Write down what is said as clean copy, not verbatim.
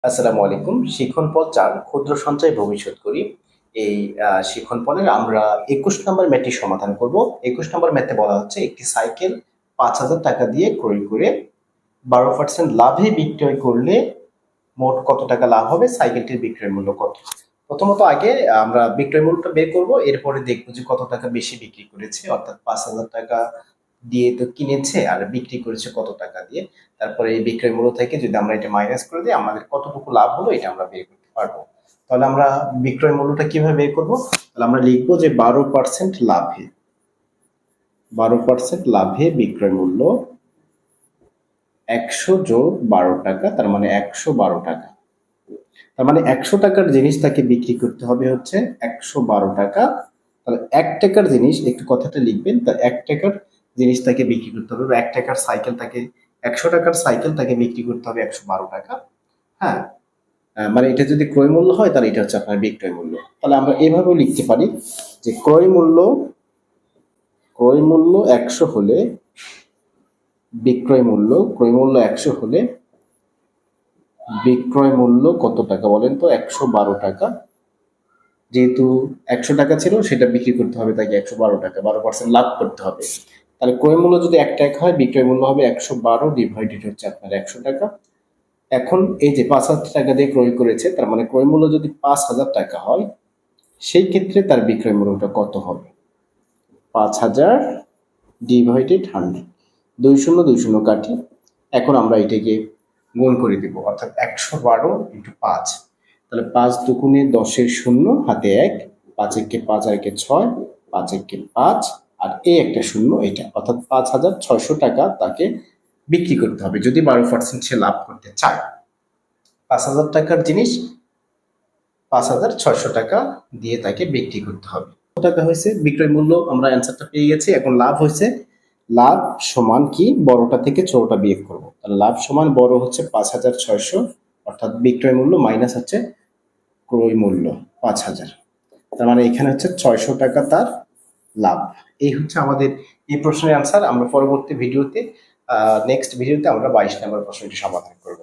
আসসালামু আলাইকুম। শিখন পল ৪ ক্ষুদ্র সঞ্চয় ভবিষ্যৎ করি। এই শিখন পলের আমরা ২১ নম্বর ম্যাথটি সমাধান করব। ২১ নম্বর ম্যাথে বলা হচ্ছে একটি সাইকেল ৫,০০০ টাকা দিয়ে ক্রয় করে ১২% লাভে বিক্রয় করলে মোট কত টাকা লাভ হবে? সাইকেলটির বিক্রয় মূল্য কত? প্রথমত আগে আমরা বিক্রয় মূল্যটা বের করব, এরপরে দেখব যে কত টাকা বেশি বিক্রি করেছে, অর্থাৎ ৫,০০০ টাকা দিয়ে তো কিনেছে আর বিক্রি করেছে কত টাকা দিয়ে। তারপরে এই বিক্রয় মূল্য থেকে যদি আমরা এটা মাইনাস করে দিই আমাদের কতটুকু লাভ হলো এটা আমরা বের করতে পারবো। তাহলে আমরা বিক্রয় মূল্যটা কিভাবে বের করবো? তাহলে আমরা লিখবো যে ১২% লাভে, ১২% লাভে বিক্রয় মূল্য ১০০ যোগ ১২ টাকা, তার মানে ১১২ টাকা। তার মানে ১০০ টাকার জিনিস তাকে বিক্রি করতে হবে হচ্ছে ১১২ টাকা। তাহলে ১ টাকার জিনিস, একটু কথাটা লিখবেন, তা ১ টাকার জিনিস তাকে বিক্রি করতে হবে, বা ১ টাকার সাইকেল তাকে, ১০০ টাকার সাইকেল তাকে বিক্রি করতে হবে ১১২ টাকা। হ্যাঁ, মানে এটা যদি ক্রয় মূল্য হয় তাহলে এটা হচ্ছে আপনার বিক্রয় মূল্য। তাহলে আমরা এভাবেও লিখতে পারি যে ক্রয় মূল্য ১০০ হলে ক্রয় মূল্য ১০০ হলে বিক্রয় মূল্য কত টাকা বলেন তো? ১১২ টাকা। যেহেতু ১০০ টাকা ছিল সেটা বিক্রি করতে হবে তাকে ১১২ টাকা, ১২% লাভ করতে হবে। তাহলে ক্রয় মূল্য যদি ১ টাকা হয়, বিক্রয় মূল্য হবে ১১২ ডিভাইডেড হচ্ছে আপনার ১০০ টাকা। এখন এই যে ৫,০০০ টাকা দিয়ে ক্রয় করেছে, তার মানে ক্রয় মূল্য যদি ৫,০০০ টাকা হয়, সেই ক্ষেত্রে তার বিক্রয় মূল্যটা কত হবে? ৫,০০০ ডিভাইডেড 100, ২ শূন্য ২ শূন্য কাটি। এখন আমরা এটাকে গুণ করে দিব, অর্থাৎ ১১২ ইন্টু ৫। তাহলে ৫ দুগুণে ১০-এর শূন্য, হাতে ১, ৫ একে ৫ আর একে ৬, ৫ একে ৫ আর এই একটা শূন্য, এটা অর্থাৎ ৫,৬০০ টাকা তাকে বিক্রি করতে হবে যদি ১২% সে লাভ করতে চায়। ৫,০০০ টাকার জিনিস ৫,৬০০ টাকা দিয়ে তাকে বিক্রি করতে হবে। কত টাকা হয়েছে বিক্রয় মূল্য? আমরা অ্যান্সারটা পেয়ে গেছি। এখন লাভ হয়েছে, লাভ সমান কি, বড়টা থেকে ছোটটা বিয়োগ করব। তাহলে লাভ সমান বড় হচ্ছে ৫,৬০০, অর্থাৎ বিক্রয় মূল্য মাইনাস হচ্ছে ক্রয় মূল্য ৫,০০০। তার মানে এখানে হচ্ছে ৬০০ টাকা তার লাভ। এই হচ্ছে আমাদের এই প্রশ্নের অ্যান্সার। আমরা পরবর্তী ভিডিওতে, নেক্সট ভিডিওতে আমরা ২২ নম্বর প্রশ্নটি সমাধান করব।